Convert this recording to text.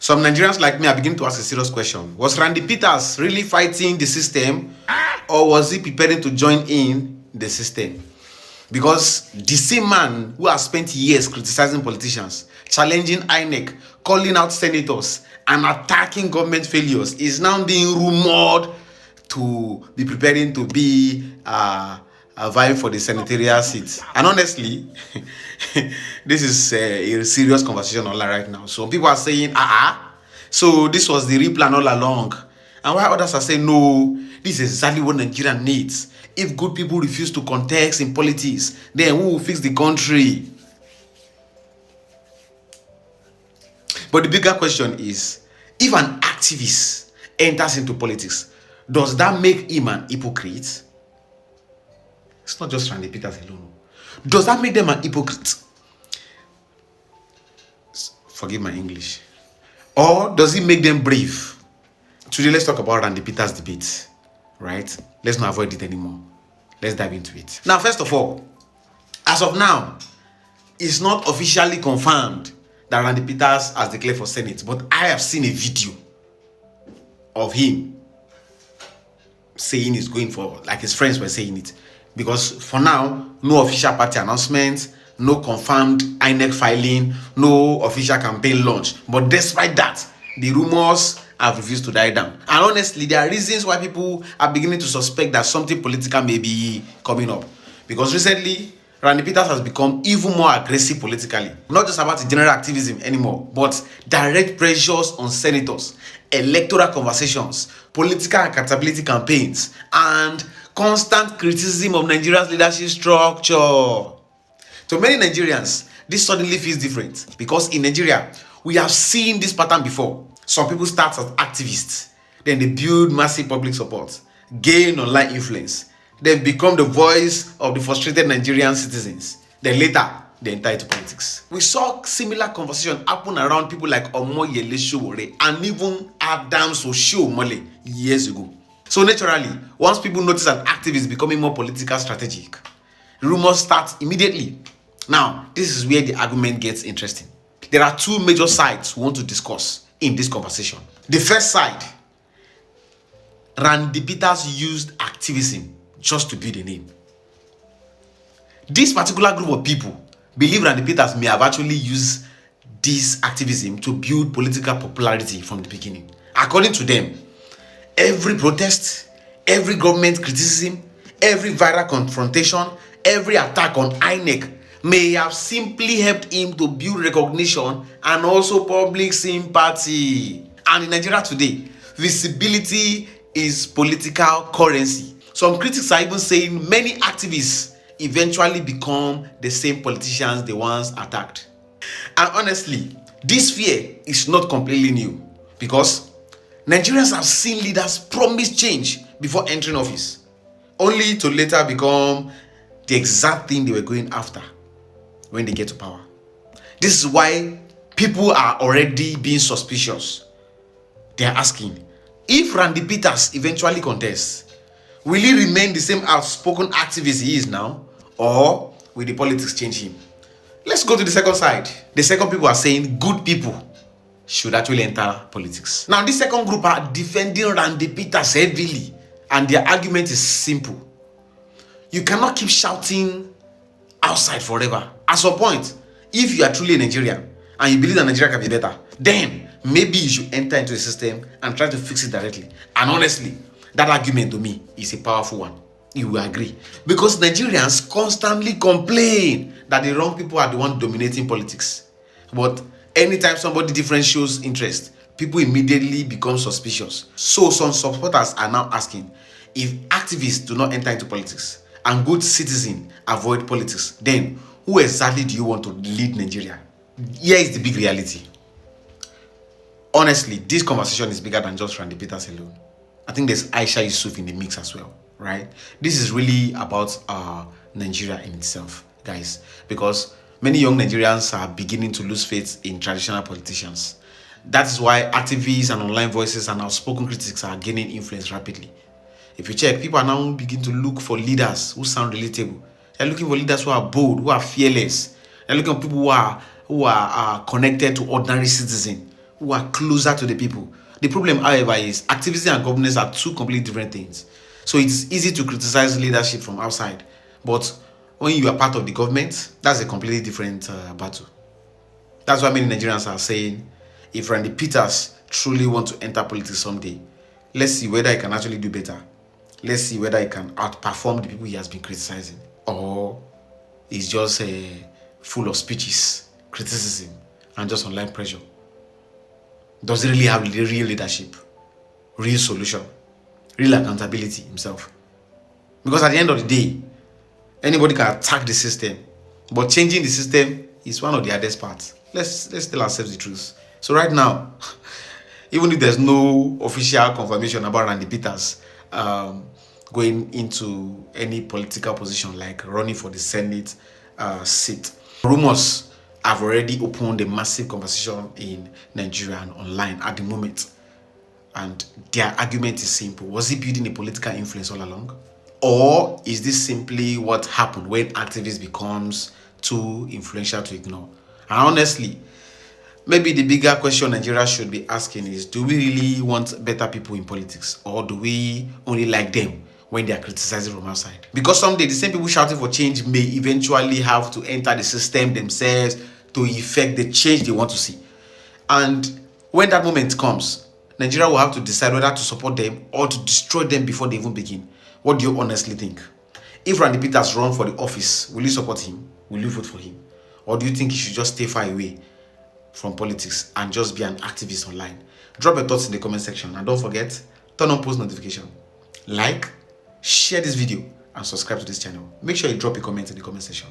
Some Nigerians like me are beginning to ask a serious question. Was Randy Peterz really fighting the system, or was he preparing to join in the system? Because the same man who has spent years criticizing politicians, challenging INEC, calling out senators, and attacking government failures is now being rumored to be preparing to be vying for the senatorial seat. And honestly, this is a serious conversation online right now. So people are saying, so this was the real plan all along. And while others are saying, no, this is exactly what Nigeria needs. If good people refuse to contest in politics, then who will fix the country? But the bigger question is, if an activist enters into politics, does that make him an hypocrite? It's not just Randy Peterz alone. Does that make them an hypocrite? Forgive my English. Or does it make them brave? Today, let's talk about Randy Peterz debate, right? Let's not avoid it anymore. Let's dive into it. Now, first of all, as of now, it's not officially confirmed that Randy Peterz has declared for Senate, but I have seen a video of him saying he's going for, like his friends were saying it. Because for now, no official party announcement, no confirmed INEC filing, no official campaign launch. But despite that, the rumors have refused to die down. And honestly, there are reasons why people are beginning to suspect that something political may be coming up. Because recently, Randy Peterz has become even more aggressive politically. Not just about the general activism anymore, but direct pressures on senators, electoral conversations, political accountability campaigns, and constant criticism of Nigeria's leadership structure. To many Nigerians, this suddenly feels different because in Nigeria, we have seen this pattern before. Some people start as activists, then they build massive public support, gain online influence, then become the voice of the frustrated Nigerian citizens. Then later, they enter into politics. We saw similar conversation happen around people like Omoyele Sowore and even Adams Oshiomhole years ago. So naturally, once people notice an activist becoming more political strategic, rumors start immediately. Now, this is where the argument gets interesting. There are two major sides we want to discuss in this conversation. The first side, Randy Peterz used activism just to build a name. This particular group of people believe Randy Peterz may have actually used this activism to build political popularity from the beginning. According to them, every protest, every government criticism, every viral confrontation, every attack on INEC may have simply helped him to build recognition and also public sympathy. And in Nigeria today, visibility is political currency. Some critics are even saying many activists eventually become the same politicians they once attacked. And honestly, this fear is not completely new because Nigerians have seen leaders promise change before entering office, only to later become the exact thing they were going after when they get to power. This is why people are already being suspicious. They are asking, if Randy Peterz eventually contests, will he remain the same outspoken activist he is now, or will the politics change him? Let's go to the second side. The second people are saying good people should actually enter politics. Now, this second group are defending Randy Peterz heavily, and their argument is simple. You cannot keep shouting outside forever. At some point, if you are truly a Nigerian and you believe that Nigeria can be better, then maybe you should enter into the system and try to fix it directly. And honestly, that argument to me is a powerful one. You will agree. Because Nigerians constantly complain that the wrong people are the ones dominating politics. But anytime somebody different shows interest, people immediately become suspicious. So some supporters are now asking, if activists do not enter into politics and good citizens avoid politics, then who exactly do you want to lead Nigeria? Here is the big reality. Honestly, this conversation is bigger than just Randy Peterz alone. I think there's Aisha Yusuf in the mix as well, right? This is really about Nigeria in itself, guys, because many young Nigerians are beginning to lose faith in traditional politicians. That is why activists and online voices and outspoken critics are gaining influence rapidly. If you check, people are now beginning to look for leaders who sound relatable. They're looking for leaders who are bold, who are fearless. They're looking for people who are connected to ordinary citizens, who are closer to the people. The problem, however, is activism and governance are two completely different things. So it's easy to criticize leadership from outside, but when you are part of the government, that's a completely different battle. That's why many Nigerians are saying, if Randy Peterz truly want to enter politics someday, let's see whether he can actually do better. Let's see whether he can outperform the people he has been criticizing, or he's just full of speeches, criticism, and just online pressure. Does he really have real leadership, real solution, real accountability himself? Because at the end of the day, anybody can attack the system, but changing the system is one of the hardest parts. Let's tell ourselves the truth. So right now, even if there's no official confirmation about Randy Peterz going into any political position like running for the Senate seat, rumors have already opened a massive conversation in Nigeria and online at the moment. And their argument is simple. Was he building a political influence all along? Or is this simply what happened when activism becomes too influential to ignore? And honestly, maybe the bigger question Nigeria should be asking is, do we really want better people in politics? Or do we only like them when they are criticizing from outside? Because someday the same people shouting for change may eventually have to enter the system themselves to effect the change they want to see. And when that moment comes, Nigeria will have to decide whether to support them or to destroy them before they even begin. What do you honestly think? If Randy Peterz run for the office, will you support him? Will you vote for him? Or do you think he should just stay far away from politics and just be an activist online? Drop your thoughts in the comment section, and don't forget, turn on post notification, like, share this video, and subscribe to this channel. Make sure you drop a comment in the comment section.